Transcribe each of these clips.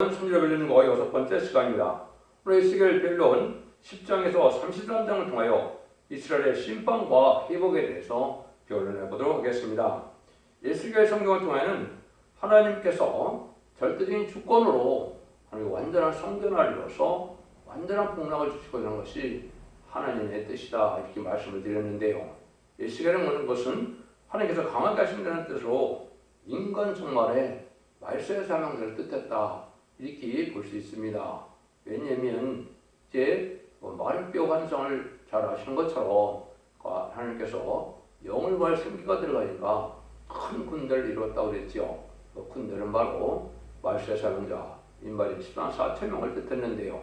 천지를 빌리는 거 여섯 번째 시간입니다. 오늘 에스겔 빌론 10장에서 33장을 통하여 이스라엘의 심판과 회복에 대해서 변론해 보도록 하겠습니다. 에스겔 성경을 통하여는 하나님께서 절대적인 주권으로 완전한 성전을 이루어서 완전한 복락을 주시고 있는 것이 하나님의 뜻이다 이렇게 말씀을 드렸는데요. 에스겔에 보는 것은 하나님께서 강하게 하신다는 뜻으로 인간 종말에 말세의 사명자를 뜻했다 이렇게 볼 수 있습니다. 왜냐하면 이제 말뼈 환상을 잘 아시는 것처럼 하나님께서 영을 구할 생기가 들어가니까 큰 군대를 이루었다고 그랬죠. 그 군대는 바로 말세의 사명자 인발인 14만 4천 명을 뜻했는데요.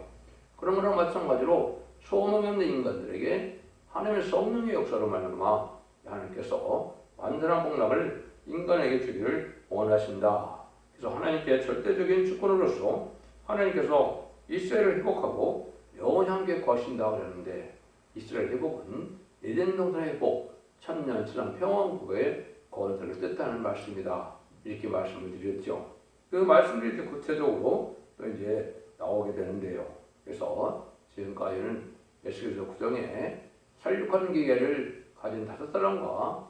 그런 거랑 마찬가지로 소망이 없는 인간들에게 하나님의 성령의 역사로 말미암아 하나님께서 완전한 복락을 인간에게 주기를 원하신다. 그래서 하나님께 절대적인 주권으로서 하나님께서 이스라엘을 회복하고 영원히 함께 거하신다 그랬는데 이스라엘 회복은 에덴 동산의 회복, 천년치랑 평화국의 건설을 뜻하는 말씀이다. 이렇게 말씀을 드렸죠. 그 말씀들이 이제 구체적으로 또 이제 나오게 되는데요. 그래서 지금까지는 에스겔서 9장에 살육하는 기계를 가진 5사람과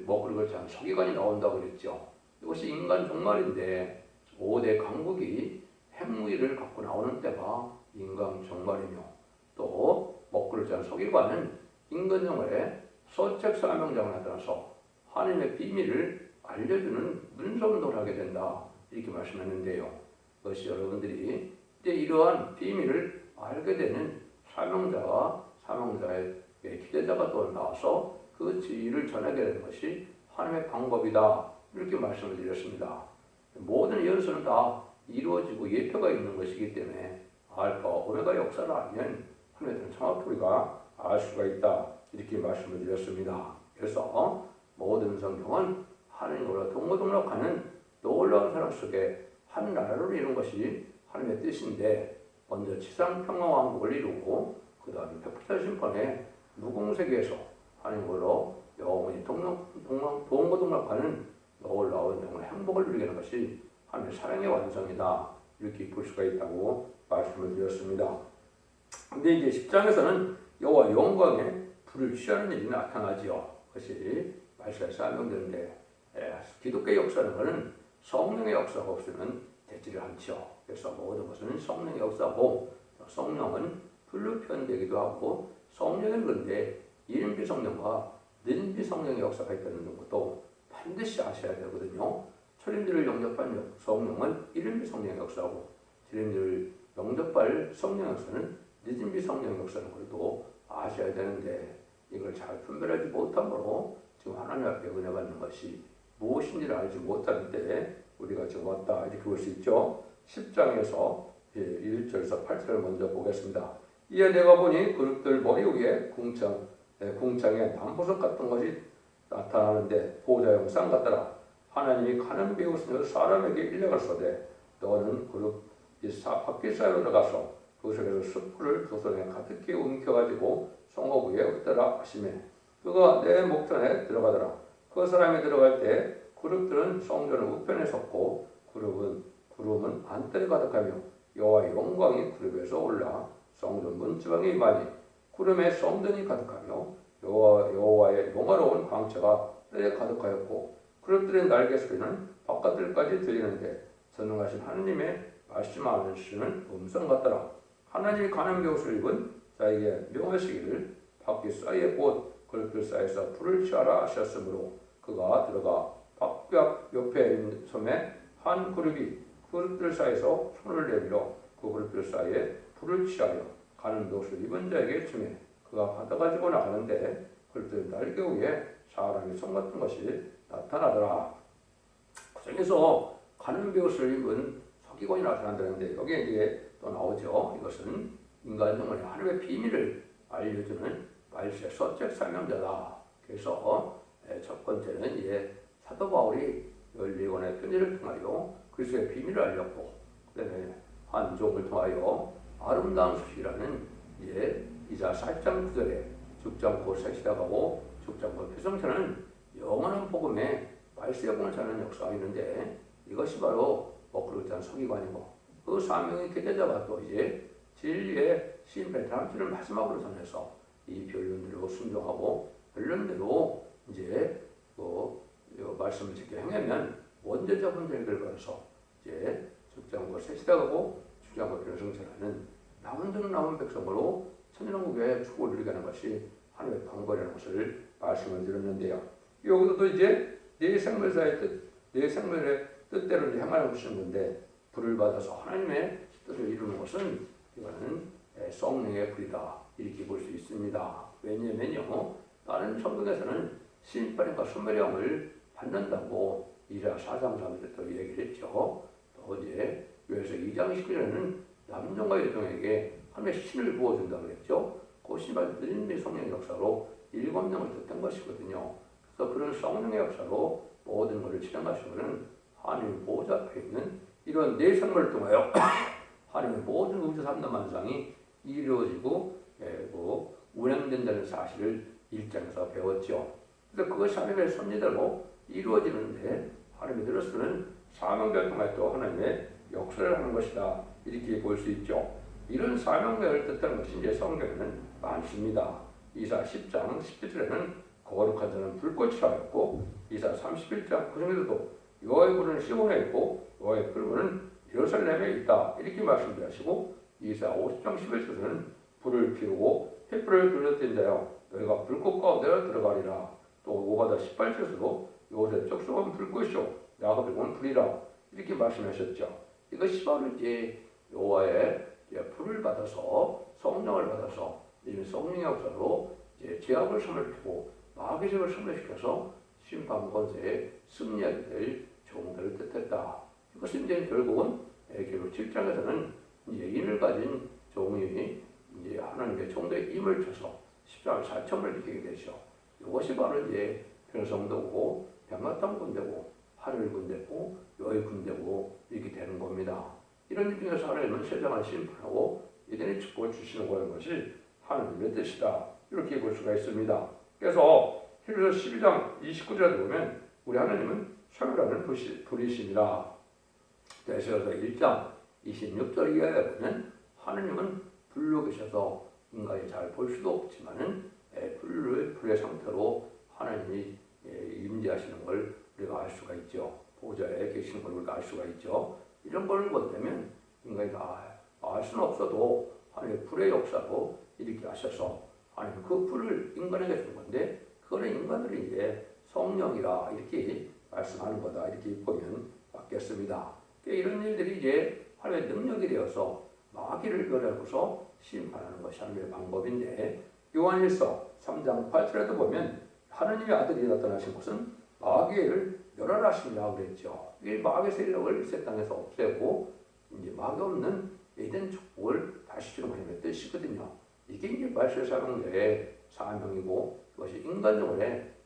먹으러 걸지 않은 서기관이 나온다고 그랬죠. 이것이 인간 종말인데 5대 강국이 핵무기를 갖고 나오는 때가 인간 종말이며 또 먹그릇지 않은 서기관은 인간 종말에 서책 사명장을 나타나서 하나님의 비밀을 알려주는 문서운동을 하게 된다 이렇게 말씀했는데요. 그것이 여러분들이 이제 이러한 비밀을 알게 되는 사명자와 사명자의 기대자가 또 나와서 그 지위를 전하게 되는 것이 하나님의 방법이다 이렇게 말씀을 드렸습니다. 모든 연수는 다 이루어지고 예표가 있는 것이기 때문에 알파 오메가 역사를 알면 하나님의 정확히 우리가 알 수가 있다 이렇게 말씀을 드렸습니다. 그래서 모든 성경은 하나님으로 동고동락하는 놀라운 사랑 속에 한 나라를 이룬 것이 하나님의 뜻인데 먼저 지상 평화왕국을 이루고 그 다음에 백부자 심판에 무공세계에서 하나님으로 영원히 동고동락하는 놀라운 영혼의 행복을 누리게 하는 것이 하나님의 사랑의 완성이다 이렇게 볼 수가 있다고 말씀을 드렸습니다. 근데 이제 10장에서는 여호와 영광에 불을 취하는 일이 나타나지요. 그것이 말세에 설명되는데 기독교의 역사는 것은 성령의 역사가 없으면 되지를 않죠. 그래서 모든 것은 성령의 역사고 성령은 불로 표현되기도 하고 성령은 그런데 이른비 성령과 늦은비 성령의 역사가 있다는 것도 반드시 아셔야 되거든요. 초림들을 영접한 성령은 이른비 성령의 역사고 초림들을 영접할 성령의 역사는 늦은비 성령의 역사는 것도 아셔야 되는데 이걸 잘 분별하지 못함으로 지금 하나님 앞에 은혜 받는 것이 무엇인지를 알지 못할 때 우리가 지금 왔다 이렇게 볼 수 있죠. 10장에서 1절에서 8절을 먼저 보겠습니다. 이에 내가 보니 그릇들 머리 위에 궁창에 남보석 같은 것이 나타나는데 보좌 형상 같더라. 하나님이 가는 배우시며 사람에게 일러가서되 너는 그릇 바퀴 사이로 들어가서 그 속에서 숯불을 두 손에 가득히 움켜가지고 성읍 위에 엎드라 하시매 그가 내 목전에 들어가더라. 그 사람이 들어갈 때 그릇들은 성전의 우편에 섰고 구름은 안뜰에 가득하며 여호와의 영광이 그룹에서 올라 성전 문지방에 임하니 구름에 성전이 가득하며 여호와의 영화로운 광채가 뜰에 가득하였고 그릇들의 날개 소리는 바깥들까지 들리는데 전능하신 하나님의 말씀하시는 음성 같더라. 하나님이 가난의 옷을 입은 자에게 명하시기를 바퀴 사이에 곧 그릇들 사이에서 불을 취하라 하셨으므로 그가 들어가 바퀴 옆에 있는 섬에 한 그룹이 그릇들 사이에서 손을 내밀어 그 그릇들 사이에 불을 취하여 가는 옷을 입은 자에게 주매 그가 받아가지고 나가는데 그릇들 날개 위에 사람의 손 같은 것이 나타나더라. 그 중에서 가는 옷을 입은 서기관이 나타난다는데 여기에 이제 또 나오죠. 이것은 인간 영혼의 하나님의 비밀을 알려주는 말세 서책 설명자다. 그래서 첫 번째는 이제 사도 바울이 14권의 편지를 통하여 그리스도의 비밀을 알렸고 그다음에 한 종을 통하여 아름다운 소식이라는 이자 4장 9절에 죽지 않고 시작하고 죽지 않고 표성처는 영원한 복음에 말세의 복음을 전하는 역사가 있는데 이것이 바로 먹그릇지 않은 서기관이고 그 사명이 기대자가 또 이제 진리의 시인의 다음주를 마지막으로 전해서 이 변론대로 순종하고 변론대로 이제 말씀을 지켜 행하면 원죄자분들의 결과에서 이제 죽장과 새 시대가고 주장과 변성체라는 남은 백성으로 천년왕국의 축복을 누리게 하는 것이 하나님의 방법이라는 것을 말씀을 드렸는데요. 여기서도 이제 내 생명사의 뜻, 내 생명의 뜻대로 이제 행하는 것인 건데 불을 받아서 하나님의 뜻을 이루는 것은 이거는 성령의 불이다 이렇게 볼 수 있습니다. 왜냐면요, 다른 성경에서는 심판과 소멸형을 받는다고 이사 4장 3절에 또 얘기를 했죠. 또 이제 요에서 2장 19절에는 남종과 여종에게 하나님의 신을 부어준다고 했죠. 그 신발 느린 성령의 역사로 7명을 뜻한 것이거든요. 그래서 그런 성령의 역사로 모든 것을 실행하시면은 하나님 보호자 앞에 있는 이런 내 생물을 통하여 하나님의 모든 우주 3단 만상이 이루어지고 운행된다는 사실을 1장에서 배웠죠. 그래서 그것이 하나님의 섭리대로 이루어지는데 하나님이 들어서는 사명을 통해 또 하나님의 역사를 하는 것이다 이렇게 볼 수 있죠. 이런 사명을 뜻하는 것이 이제 성경에는 많습니다. 이사 10장 17절에는 거룩한 자는 불꽃이라 했고 이사 31장 9절에도 여호와의 불은 시온에 있고 여호와의 불은 예루살렘에 있다 이렇게 말씀하시고 이사 50장 11절에는 불을 피우고 횃불을 둘러댄 자여 너희가 불꽃 가운데 들어가리라. 또 오바다 18절에서도 요새 쩍수한 불꽃이요 야곱의 불이라 이렇게 말씀하셨죠. 이것이 바로 이제 여호와의 불을 받아서 성령을 받아서 성령의 역사로 이제 죄악을 소멸시키고 마귀의 죄를 소멸시켜서 심판 권세에 승리하게 될 종들을 뜻했다. 이것은 이제 결국은 계시록 7장에서는 이제 인을 가진 종이 이제 하나님의 종들의 임을 쳐서 십자가의 사청을 지키게 되죠. 이것이 바로 이제 변성도고 병마땅 군대고 하늘 군대고 여의 군대고 이렇게 되는 겁니다. 이런 일 중에서 하나님은 세상을 심판하고 이들의 축복을 주시는 것이 하나님의 뜻이다. 이렇게 볼 수가 있습니다. 그래서 히브리서 12장 29절에 보면 우리 하나님은 쇠고라는 불이십니다. 에스겔서 1장 26절 이하에 보면 하나님은 불로 계셔서 인간이 잘 볼 수도 없지만은 불의 상태로 하나님이 임재하시는 걸 우리가 알 수가 있죠. 보좌에 계시는 걸 우리가 알 수가 있죠. 이런 걸 본다면 인간이 알 수는 없어도 하나님의 불의 역사로 이렇게 하셔서 하나님 그 불을 인간에게 준 건데 그거는 인간들이 이제 성령이라 이렇게 말씀하는 거다 이렇게 보면 맞겠습니다. 이런 일들이 이제 하나님의 능력이 되어서 마귀를 멸하고서 심판하는 것이 하나님의 방법인데 요한일서 3장 8절에도 보면 하나님의 아들이 나타나신 것은 마귀를 멸하라 하심이라고 그랬죠. 이 마귀 세력을 이 땅에서 없애고 이제 마귀 없는 에덴 축복을 다시 주는 하나님의 뜻이거든요. 이게 이제 말세 사명자의 사명이고 그것이 인간적으로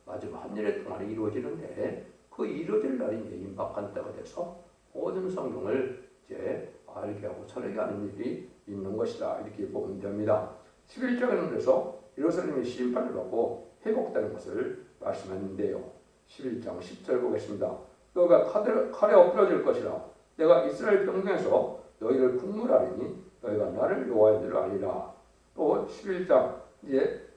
마지막 한 일의 동안에 이루어지는데 그 이루어질 날이 이제 임박한 때가 돼서 모든 성경을 이제 알게 하고 전하게 하는 일이 있는 것이다 이렇게 보면 됩니다. 11장에는 그래서 예루살렘이 심판을 받고 회복되는 것을 말씀했는데요. 11장 10절 보겠습니다. 너가 칼에 엎드려질 것이라 내가 이스라엘 평중에서 너희를 국물하리니 너희가 나를 여호와인 줄 아리라. 또 11장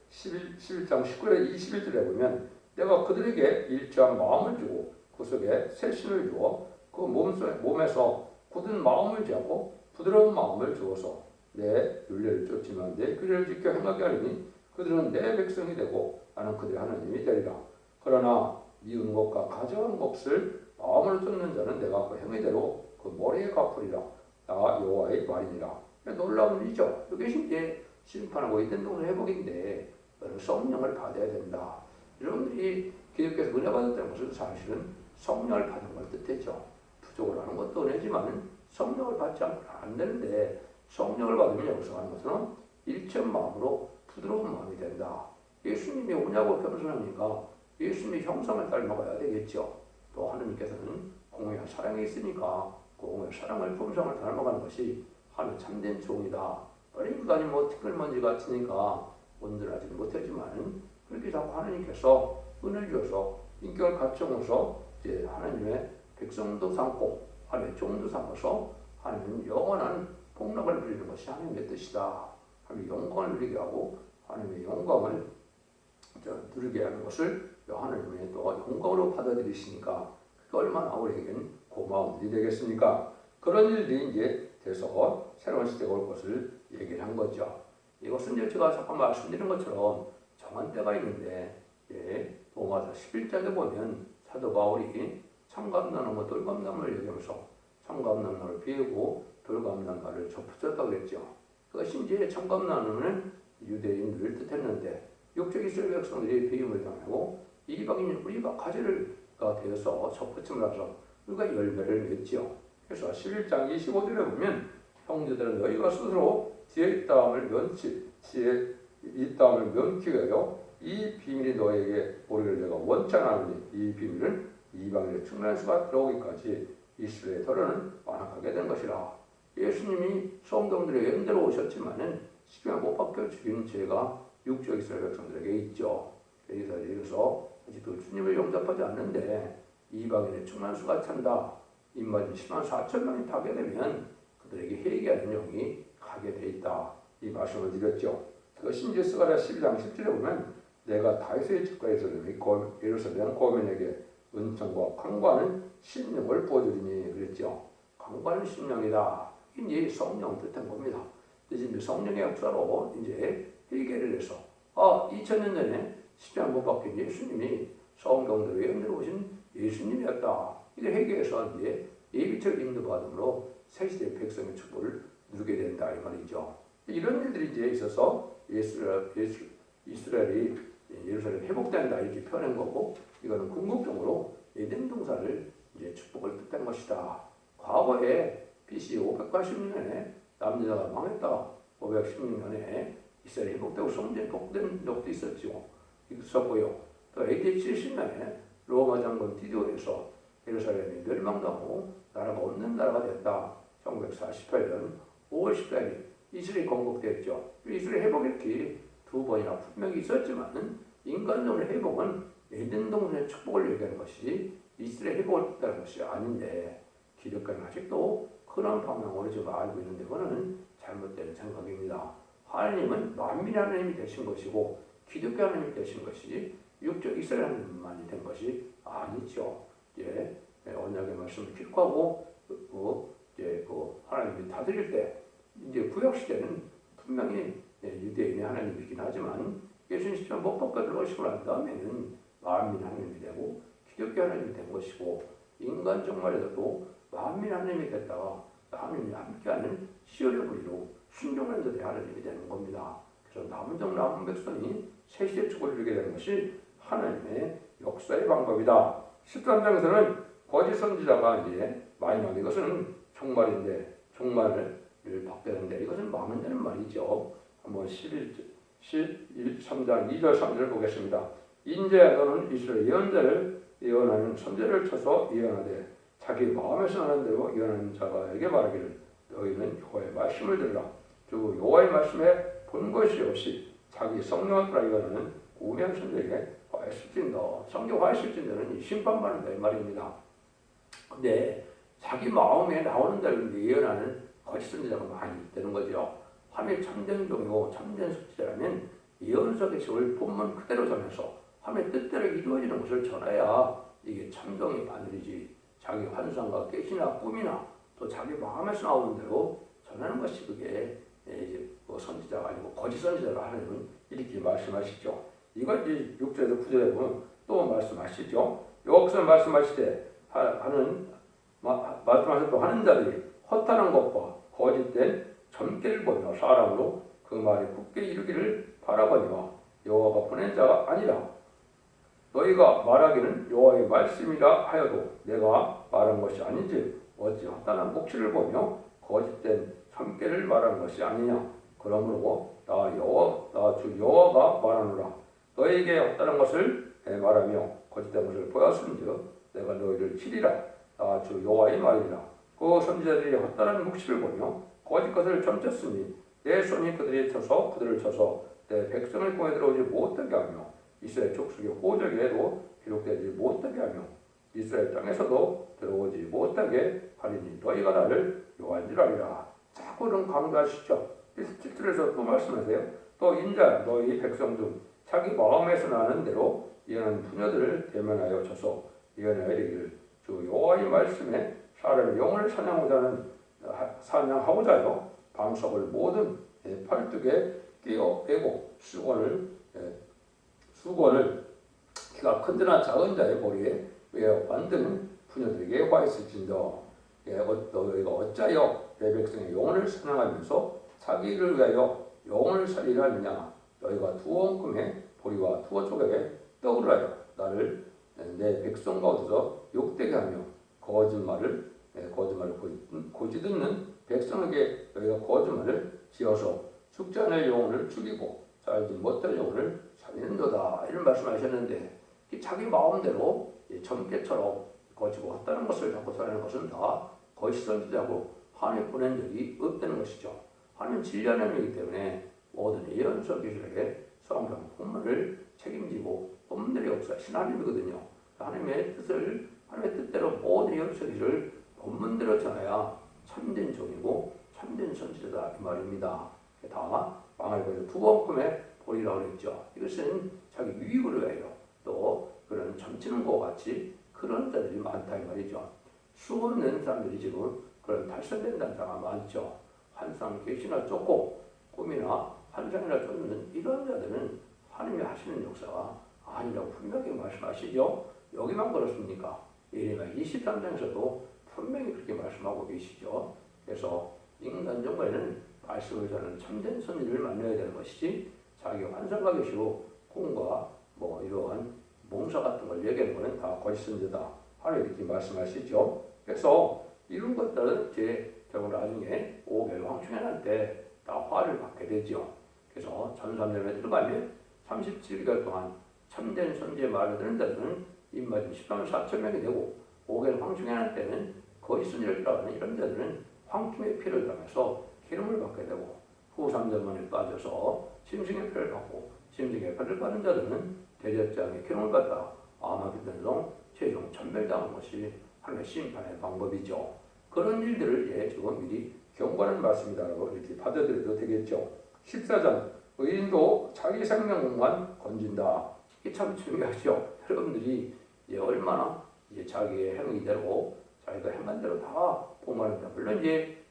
19절 21절에 보면 내가 그들에게 일정한 마음을 주고 그 속에 새 신을 주어 그 몸에서 굳은 마음을 제하고 부드러운 마음을 주어서 내 윤례를 쫓지만 내 규례를 지켜 행하게 하리니 그들은 내 백성이 되고 나는 그들의 하나님이 되리라. 그러나 미운 것과 가져간 것을 마음으로 쫓는 자는 내가 그 행위대로 그 머리에 갚으리라. 나 여호와의 말이니라. 놀라운 일이죠. 이것이 이제 심판하고 있는 동안 회복인데 성령을 받아야 된다. 여러분들이 기독교에서 은혜 받았다는 것은 사실은 성령을 받는 걸 뜻했죠. 부족을 하는 것도 은혜지만 성령을 받지 않고는 안 되는데 성령을 받으면 여기서 하는 것은 일체한 마음으로 부드러운 마음이 된다. 예수님이 오냐고 겸손하니까 예수님의 형상을 닮아가야 되겠죠. 또 하나님께서는 공의와 사랑이 있으니까 공의와 사랑을 품성을 닮아가는 것이 하나님 참된 종이다. 인간이 티끌먼지 같으니까 온전하지 못하지만 그렇게 자꾸 하나님께서 은혜를 주어서 인격을 갖춰서 이제 하나님의 백성도 삼고 하나님의 종도 삼아서 하나님은 영원한 복락을 누리는 것이 하나님의 뜻이다. 하나님의 영광을 누리게 하고 하나님의 영광을 누리게 하는 것을 하나님의 또 영광으로 받아들이시니까 그게 얼마나 우리에겐 고마운 일이 되겠습니까? 그런 일들이 이제 돼서 새로운 시대가 올 것을 얘기를 한 거죠. 이것은 이제 제가 잠깐 말씀드린 것처럼 정한 때가 있는데 로마서 11장에 보면 사도 바울이 청감나무와 돌감나무를 얘기하면서 청감나무를 비우고 돌감나무를 접붙였다고 그랬죠. 그것이 이제 청감나무는 유대인들을 뜻했는데 육적 이스라엘 백성들이 배임을 당하고 이방인 우리가 가지가 되어서 접붙임을 하서 우리가 열매를 맺죠. 그래서 11장 25절에 보면 형제들은 너희가 스스로 지혜 있다함을 면치게 하여 이 비밀이 너에게 오르기를 내가 원치 않으니 이 비밀은 이방인의 충만한 수가 들어오기까지 이스라엘의 털은 완악하게 된 것이라. 예수님이 성도들에게 은혜로 오셨지만은 십자가에 못 박혀 죽인 죄가 육적 이스라엘 백성들에게 있죠. 그래서 아직도 주님을 영접하지 않는데 이방인의 충만한 수가 찬다. 입맞은 10만 4천 명이 타게 되면 그들에게 회개하는 영이 가게 돼 있다. 이 말씀을 드렸죠. 그것이 이제 스가랴 12장 10절에 보면 내가 다윗의 집과 예루살렘 거민에게 은총과 강구하는 심령을 부어주리니 그랬죠. 강구하는 심령이다. 이제 성령 뜻한 겁니다. 이제 성령의 역사로 이제 회개를 해서 2000년 전에 십자가 못 박힌 예수님이 성경대로 연대로 오신 예수님이었다. 이걸 회개해서 이제 예비처럼 인도받음으로 새시대 백성의 축복을 누리게 된다 이 말이죠. 이런 일들이 이제 있어서 이스라엘이 예루살렘 회복된다 이렇게 표현한 거고 이거는 궁극적으로 에덴 동산을 이제 축복을 뜻한 것이다. 과거에 BC 586년에 남유다가 망했다. 516년에 이스라엘이 회복되고 성전이 복된 적도 있었고요. 또 AD 70년에 로마 장군 디도에서 예루살렘이 멸망당하고 나라가 없는 나라가 됐다. 1948년 5월 14일 이스라엘이 건국됐죠. 이스라엘 회복 이렇게 두 번이나 분명히 있었지만은 인간적인 회복은 에덴 동산의 축복을 얘기하는 것이 이스라엘 회복을 뜻하는 것이 아닌데 기독교는 아직도 그런 방향으로 지금 알고 있는데 그거는 잘못된 생각입니다. 하나님은 만민의 하나님이 되신 것이고 기독교 하나님이 되신 것이 육적 이스라엘 하나님만이 된 것이 아니죠. 언약의 말씀을 기록하고 하나님이 다스릴 때 이제 구약 시대는 분명히 유대인의 하나님이긴 하지만 예수님 십자가 못 박혀 들어가시고 난 다음에는 만민 하나님이 되고 기독교 하나님이 된 것이고 인간 정말에서도 만민 하나님이 됐다가 하나님이 함께하는 시열의 부리로 순종하는 자들의 하나님이 되는 겁니다. 그래서 남은 백성이 새시대 축복을 누리게 되는 것이 하나님의 역사의 방법이다. 13장에서는 거짓 선지자가 이제 많이 나오는 이것은 종말인데 종말을 받게 이것은 망한다는 말이죠. 한번 13장 2절 3절을 보겠습니다. 인자야 너는 이스라엘 예언자를 예언하는 선지자를 쳐서 예언하되 자기 마음에서 나는 대로 예언하는 자가에게 말하기를 너희는 여호와의 말씀을 들으라. 주 여호와의 말씀에 본 것이 없이 자기 성령을 따라 예언하는 우매한 선지자에게 화했을진다. 성경 화했을진다는 이 심판받는다 이 말입니다. 근데 자기 마음에 나오는 대로 예언하는 거짓 선지자가 많이 되는 거죠. 하나님의 참된 종이고 참된 선지자라면 예언서의 식을 본문 그대로 전해서 하나님의 뜻대로 이루어지는 것을 전해야 이게 참종이 바늘이지 자기 환상과 깨시나 꿈이나 또 자기 마음에서 나오는 대로 전하는 것이 그게 이제 선지자가 아니고 거짓 선지자가 하나님은 이렇게 말씀하시죠. 이걸 이제 6절에서 9절에 보면 또 말씀하시죠. 여기서 말씀하실 때 말씀하실 또 하는 자들이 허탄한 것과 거짓된 점괘를 보며 사람으로 그 말이 굳게 이루기를 바라거니와 여호와가 보낸 자가 아니라 너희가 말하기는 여호와의 말씀이라 하여도 내가 말한 것이 아닌지 어찌 허탄한 묵시를 보며 거짓된 점괘를 말하는 것이 아니냐. 그러므로 나 주 여호와가 말하노라. 너희에게 허탄한 것을 말하며 거짓된 것을 보였은즉 내가 너희를 치리라. 나 주 여호와의 말이라. 그 선지자들이 허탄한 묵시를 보며 거짓 것을 점쳤으니 내 손이 그들을 쳐서 내 백성을 보내 들어오지 못하게 하며 이스라엘 족속의 호적에도 기록되지 못하게 하며 이스라엘 땅에서도 들어오지 못하게 하리니 너희가 나를 요한지라리라. 자꾸 그런 강조하시죠. 17절에서 또 말씀하세요. 또 인자 너희 백성 중 자기 마음에서 나는 대로 예언한 부녀들을 대면하여 줘서 예언하여 이르기를 주 여호와의 말씀에 사람의 영혼을 사냥하고자 하여 방석을 모든 팔뚝에 끼어 빼고 수건을 키가 큰 데나 작은 자의 머리에 외어 만드는 부녀들에게 화 있을진더 너희가 어찌하여 내 백성의 영혼을 사냥하면서 자기를 위하여 영혼을 살리려 하느냐. 너희가 두엉금의 보리와 두어조각의 떡을 하여 나를 내 백성 가운데서 욕되게 하며 거짓말을 고지듣는 백성에게 너희가 거짓말을 지어서 죽지 않을 영혼을 죽이고 살지 못할 영혼을 살리는도다. 이런 말씀하셨는데 자기 마음대로 점괘처럼 거치고 왔다는 것을 자꾸 전하는 것은 다 거짓 선지자고 하나님 보낸 적이 없다는 것이죠. 하나님은 진리하는 이기 때문에 모든 예언 선지자에게 성경 본문을 책임지고 본문들이 역사하신 하나님이거든요. 하나님의 뜻대로 모든 예언 선지를 본문대로 전해야 참된 종이고 참된 선지자다 이 말입니다. 다 망할 것을 두엉금의 보리라고 그랬죠. 이것은 자기 유익을 위하여 또 그런 점치는 것 같이 그런 자들이 많다 이 말이죠. 수 없는 사람들이 지금 그런 달성된다는 자가 많죠. 환상 계시나 쫓고 꿈이나 환상이나 쫓는 이런 자들은 하나님이 하시는 역사가 아니라고 분명히 말씀하시죠. 여기만 그렇습니까? 예레미야 23장에서도 분명히 그렇게 말씀하고 계시죠. 그래서 인간 정말에는 말씀을 전하는 참된 선지를 만나야 되는 것이지 자기 환상과 계시고 꿈과 이러한 몽사 같은 걸 얘기하는 것은 다 거짓 선지다. 하나님 이렇게 말씀하시죠. 그래서 이런 것들은 결국 나중에 오벨 황충해날 때 다 화를 받게 되죠. 그래서 전산점에 들어가면 37개월 동안 참된 선지의 말을 듣는 자들은 입맞은 13만 4천 명이 되고 오벨 황충해날 때는 거짓 선지를 따라가는 이런 자들은 황충의 피를 당해서 기름을 받게 되고 후 3년만에 빠져서 짐승의 피를 받고 짐승의 피를 받은 자들은 대제장의 기름을 받다 아마겟돈 최종 천멸당한 것이 하나님의 심판의 방법이죠. 그런 일들을 지금 미리 경고하는 말씀이다라고 이렇게 받아들여도 되겠죠. 14장 의인도 자기 생명만 건진다. 이게 참 중요하죠. 여러분들이 얼마나 자기의 행위대로 자기가 행한 대로 다 복받는다. 물론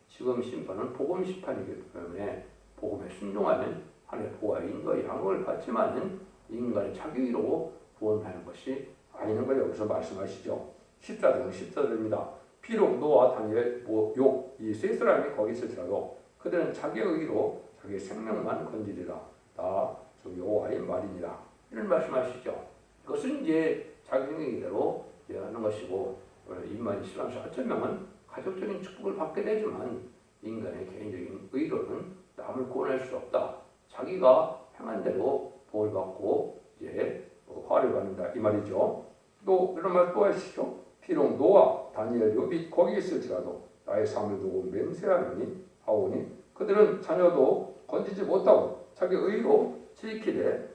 지금 심판은 복음 심판이기 때문에 복음에 순종하는 하나님의 보호와 인도와 양을 받지만은 인간의 자기로 구원하는 것이 아니는 걸 여기서 말씀하시죠. 14장 14절입니다. 비록 노아 다니엘 욕 이 세 사람이 거기 있을지라도 그들은 자기의 의로 자기 생명만 건지리라. 다 여호와의 말이니라. 이런 말씀하시죠. 이것은 자기 행위대로 하는 것이고 인만 10만 4천 명은 가족적인 축복을 받게 되지만 인간의 개인적인 의로는 남을 구원할 수 없다. 자기가 행한 대로 복을 받고 화를 받는다 이 말이죠. 또 이런 말 또 하시죠. 비록 노아 다니엘 욥이 거기 있을지라도 나의 삶을 두고 맹세하느니 하오니 그들은 자녀도 건지지 못하고 자기 의로 지키되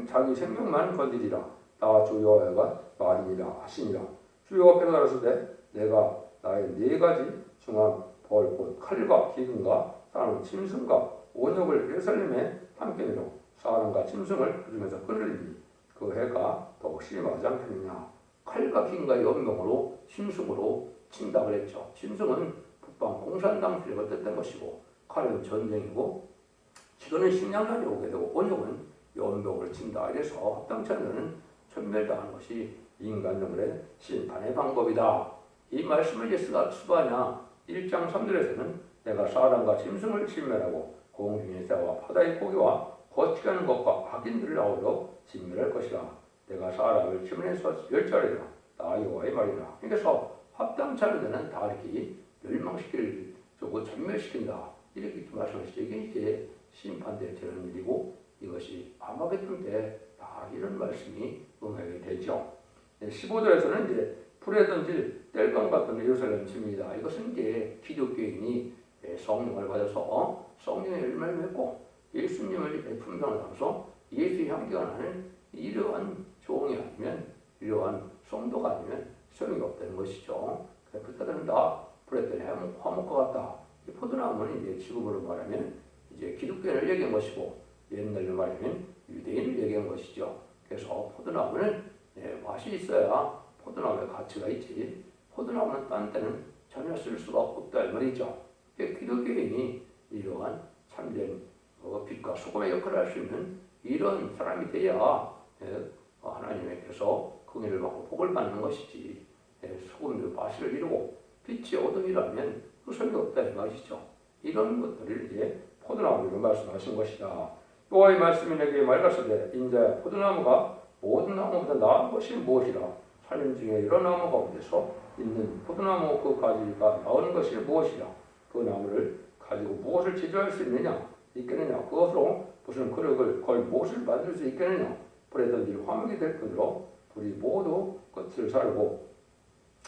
자기 생명만 건지리라. 나 주 여호와가 말이니라 하시니라. 주 여호와께서 가라사대 내가 나의 네 가지 중한 벌 곧 칼과 기근과 사람 짐승과 온역을 예루살렘에 함께 내려 사람과 짐승을 그 중에서 끊으리니 그 해가 더욱 심하지 않겠느냐. 칼과 기근과 연병으로 짐승으로 친다 그랬죠. 짐승은 북방 공산당 세력을 뜻한 것이고 칼은 전쟁이고 기근은 식량난이 오게 되고 온역은 연병을 친다. 이래서 합당치 않는 천멸당하는 것이 인간 영혼의 심판의 방법이다. 이 말씀을 스바냐 1장 3절에서는 내가 사람과 짐승을 진멸하고 공중의 새와 바다의 고기와 거치가는 것과 악인들을 아우러 진멸할 것이라. 내가 사람을 지면에서 멸절하리라. 나 여호와의 말이라. 그래서 합당치 않은 데는 다 이렇게 멸망시키고 전멸시킨다. 이렇게 말씀하시죠. 이게 심판대에 되는 일이고 이것이 아마겟돈 때 다 이런 말씀이 응하게 되죠. 15절에서는 불에 던질 뗄감 같은 예루살렘 집입니다. 이것은 기독교인이 성령을 받아서 성령의 열매를 맺고 예수님을 품성을 담아서 예수의 향기가 나는 이러한 종이 아니면 이러한 성도가 아니면 소용이 없다는 것이죠. 그들은 다 불에 뜰 화목과 같다. 이 포도나무는 이제 지금으로 말하면 이제 기독교인을 얘기한 것이고 옛날로 말하면 유대인을 얘기한 것이죠. 그래서 포도나무는 맛이 있어야 포도나무의 가치가 있지. 포도나무는 딴 때는 전혀 쓸 수가 없다 이 말이죠. 기독교인이 이러한 참된 빛과 소금의 역할을 할 수 있는 이런 사람이 돼야 하나님께서 긍휼을 받고 복을 받는 것이지. 소금도 맛을 이루고 빛이 어둠이라면 소용이 없다 이 말이죠. 이런 것들을 이제 포도나무로 말씀하신 것이다. 여호와의 말씀이 내게 맑았으되 인자야 포도나무가 모든 나무보다 나은 것이 무엇이라. 산림 중에 이런 나무 가운데서 있는 포도나무 그 가지가 나오는 것이 무엇이라. 그 나무를 가지고 무엇을 제조할 수 있겠느냐. 그것으로 무슨 그릇을 걸 무엇을 만들 수 있겠느냐. 불에 던질 화목이 될 뿐으로 불이 모두 끝을 살고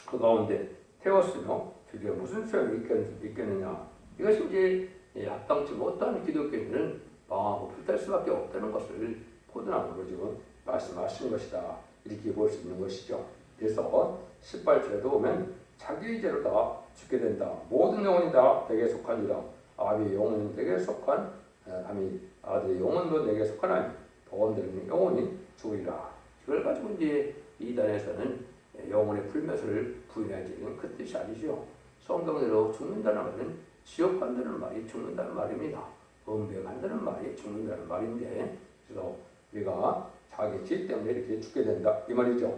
그 가운데 태웠으며 그게 무슨 소용이 있겠느냐. 이것이 이제 합당치 못한 기독교인은 망하고 불탈 수밖에 없다는 것을 포도나무로 지금 말씀하신 것이다. 이렇게 볼 수 있는 것이죠. 그래서 18절에도 보면 자기의 죄로 다 죽게 된다. 모든 영혼이 다 내게 속하니라. 아비의 영혼은 내게 속한 아들의 영혼도 내게 속하나니 보험되는 영혼이 죽으리라. 이걸 가지고 이제 이단에서는 영혼의 불멸을 부인하지는 그 뜻이 아니죠. 성경대로 죽는다는 말은 지옥 간다는 말이 죽는다는 말입니다. 음배 간다는 말이 죽는다는 말인데, 그래서 우리가 자기 죄 때문에 이렇게 죽게 된다 이 말이죠.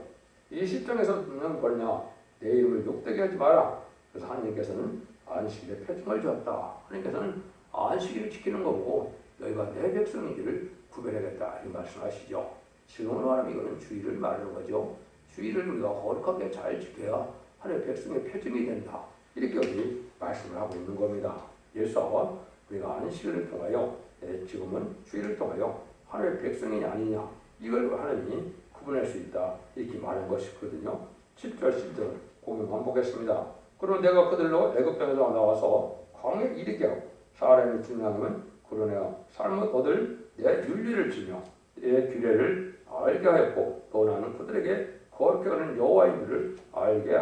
이 시점에서는 뭐냐? 내 이름을 욕되게 하지 마라. 그래서 하나님께서는 안식일에 표징을 주었다. 하나님께서는 안식일을 지키는 거고 너희가 내 백성이기를 구별하겠다 이 말씀하시죠. 지금으로 말하면 이거는 주의를 말하는 거죠. 주의를 우리가 거룩하게 잘 지켜야 하나님의 백성의 표징이 된다. 이렇게 우리 말씀을 하고 있는 겁니다. 그래서 우리가 안식일을 통하여 지금은 주의를 통하여 하나님의 백성이 아니냐 이걸 하나님이 구분할 수 있다 이렇게 말한 것이거든요. 10절 10절 공유만 보겠습니다. 그러나 내가 그들로 애굽 땅에서 나와서 광야에 이르게 하고 사람의 중량은 그러나 삶을 얻을 내 윤리를 지며 내 규례를 알게 하였고 또 나는 그들에게 거룩히 하는 여호와인 줄을 알게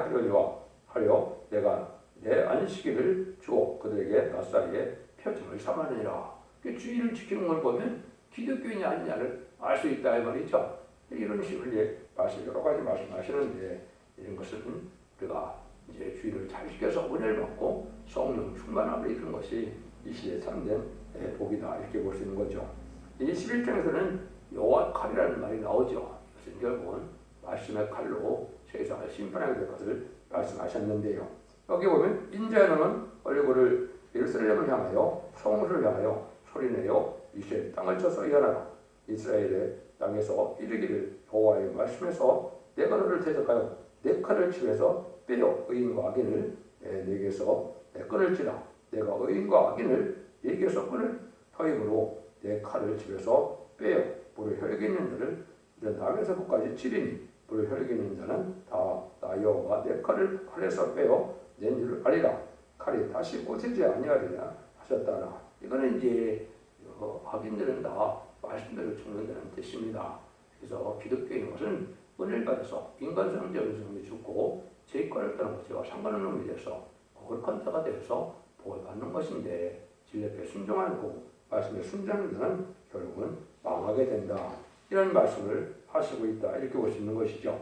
하려 내가 내 안식일을 주어 그들에게 낯사이에 표징을 삼았느니라. 주의를 지키는 걸 보면 기독교인이 아니냐를 알 수 있다 이 말이죠. 이런 식으로 여러 가지 말씀하시는데 이런 것은 우리가 이제 주의를 잘 지켜서 은혜를 받고 성령 충만함을 이루는 것이 이 시대에 참된 복이다 이렇게 볼 수 있는 거죠. 이 11장에서는 여호와 칼이라는 말이 나오죠. 이것은 결국은 말씀의 칼로 세상을 심판하게 될 것을 말씀하셨는데요. 여기 보면 인자는 얼굴을 예루살렘을 향하여 성읍을 향하여 소리내어 이스라엘 땅을 쳐서 일어나라. 이스라엘의 땅에서 이르기를 여호와의 말씀에서 내가 너를 대적하여 내 칼을 집에서 빼어 의인과 악인을 내게서 끊을지라. 내가 의인과 악인을 내게서 끊을 터임으로 내 칼을 집에서 빼어 불을 혈기 있는 자를 이런 남에서부까지 치리니 불을 혈기 있는 자는 다 나 여호와가 내 칼에서 빼어 낸 줄을 알리라. 칼이 다시 꽂히지 아니하리라 하셨다라. 이거는 이제 악인들은 다 말씀대로 죽는다는 뜻입니다. 그래서 기독교인 것은 은혜를 받아서 인간성적인 성이 죽고 죄과를 떠난 것과 상관없는 놈이 돼서 거룩한 자가 되어서 복을 받는 것인데 진리에 순종하고 말씀에 순종하는 자는 결국은 망하게 된다. 이런 말씀을 하시고 있다. 이렇게 볼 수 있는 것이죠.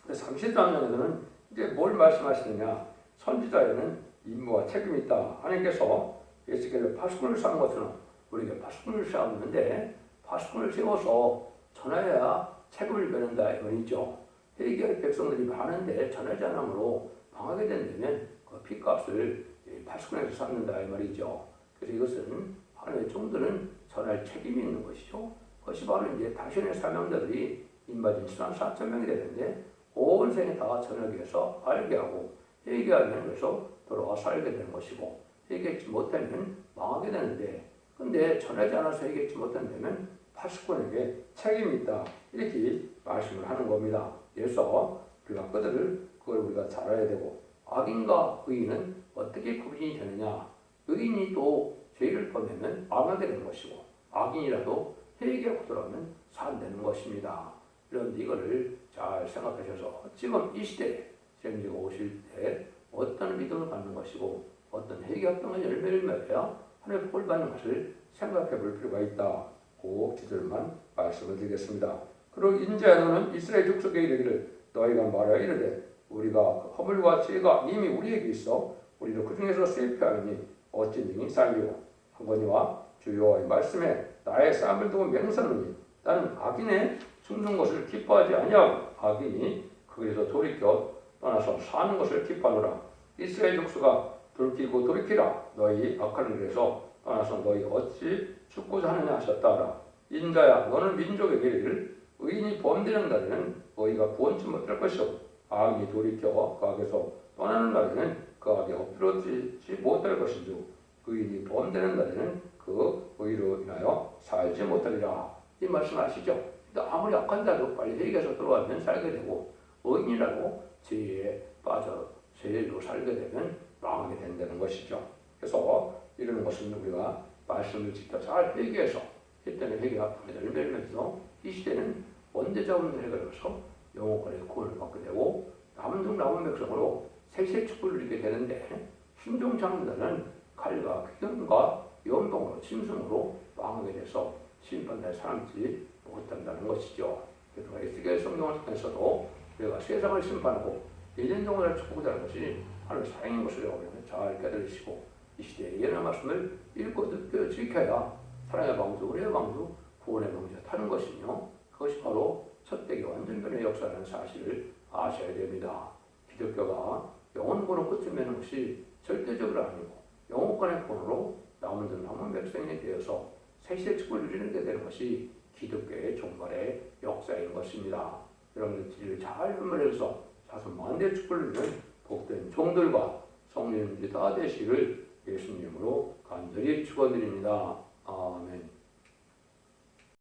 33장에서는 이제 뭘 말씀하시느냐? 선지자에는 임무와 책임이 있다. 하나님께서 예수께서 파수꾼을 쌓은 것은 우리에게 파수꾼을 쌓았는데 파수꾼을 세워서 전하여야 책임을 벼는다 이거죠. 회개할 백성들이 많은데 전하지 않음으로 망하게 된다면 그 핏값을 파수꾼에서 쌓는다 이 말이죠. 그래서 이것은 하나님의 종들은 전할 책임이 있는 것이죠. 그것이 바로 이제 다신의 사명자들이 인마진 신앙 4,000명이 되는데 온 생에 다 전하기 위해서 알게 하고 회개하면 그래서 돌아와 살게 되는 것이고 회개하지 못하면 망하게 되는데 근데 전하지 않아서 회개하지 못한다면 파수꾼에게 책임이 있다 이렇게 말씀을 하는 겁니다. 그래서 우리가 그걸 우리가 잘 알아야 되고 악인과 의인은 어떻게 구분이 되느냐. 의인이 또 죄를 범하면 망하게 되는 것이고 악인이라도 회개하고 돌아오면 산되는 것입니다. 그런데 이거를 잘 생각하셔서 지금 이 시대에 재림제가 오실 때 어떤 믿음을 갖는 것이고 어떤 회개 어떤 열매를 맺어야 하나님의 복을 받는 것을 생각해 볼 필요가 있다고 기절만 말씀을 드리겠습니다. 그리고 인자야 너는 이스라엘 족속에 이르기를 너희가 말하여 이르되 우리가 허물과 죄가 이미 우리에게 있어 우리도 그 중에서 쇠피하니 어찌 능히 살리고 하거니와 주 여호와의 말씀에 나의 쌈을 두고 맹세하노니 나는 악인의 숨는 것을 기뻐하지 아니하고 악인이 거기서 돌이켜 떠나서 사는 것을 기뻐하노라. 이스라엘 족속아 돌이키고 돌이키라. 너희 악한 길에서 떠나서 너희 어찌 죽고자 하느냐 하셨다라. 인자야 너는 민족에게 이르기를 의인이 범되는 날에는 너희가 구원치 못할 것이요 악인이 돌이켜 그 악에서 떠나는 날에는 그 악에 엎드러지지 못할 것인즉 의인이 범되는 날에는 그 의로 인하여 살지 못하리라. 이 말씀 아시죠? 아무리 악한 자도 빨리 회개해서 들어가면 살게 되고 의인이라고 죄에 빠져 죄로 살게 되면 망하게 된다는 것이죠. 그래서 이런 것은 우리가 말씀을 직접 잘 회개해서 이때는 회개가 열매를 맺어서 이 시대는 원대적인 해결해서 영혼권의 구원을 받게 되고 남중 남은 백성으로 세세 축복을 누리게 되는데 순종치 않는 자는 칼과 휘견과 연봉으로 짐승으로 망하게 돼서 심판에 살지 못한다는 것이죠. 그래서 에스겔 성경을 통해서도 우리가 세상을 심판하고 예전 동안을 축복하는 것이 하나님의 사랑인 것을 여러분 잘 깨달으시고 이 시대에 예언의 말씀을 읽고 듣고 지켜야 사랑의 방주, 은혜의 방주, 구원의 방주에 타는 것이며 그것이 바로 첫대기 완전변의 역사라는 사실을 아셔야 됩니다. 기독교가 영혼권을 끝을 맺는 것이 절대적으로 아니고 영혼권의 권으로 남은 백성이 되어서 세시의 축복을 누리는 데 되는 것이 기독교의 종말의 역사인 것입니다. 여러분들 잘 분별해서 자손 만대의 축복을 누리는 복된 종들과 성령님들이 다 되시기를 예수님으로 간절히 축원드립니다.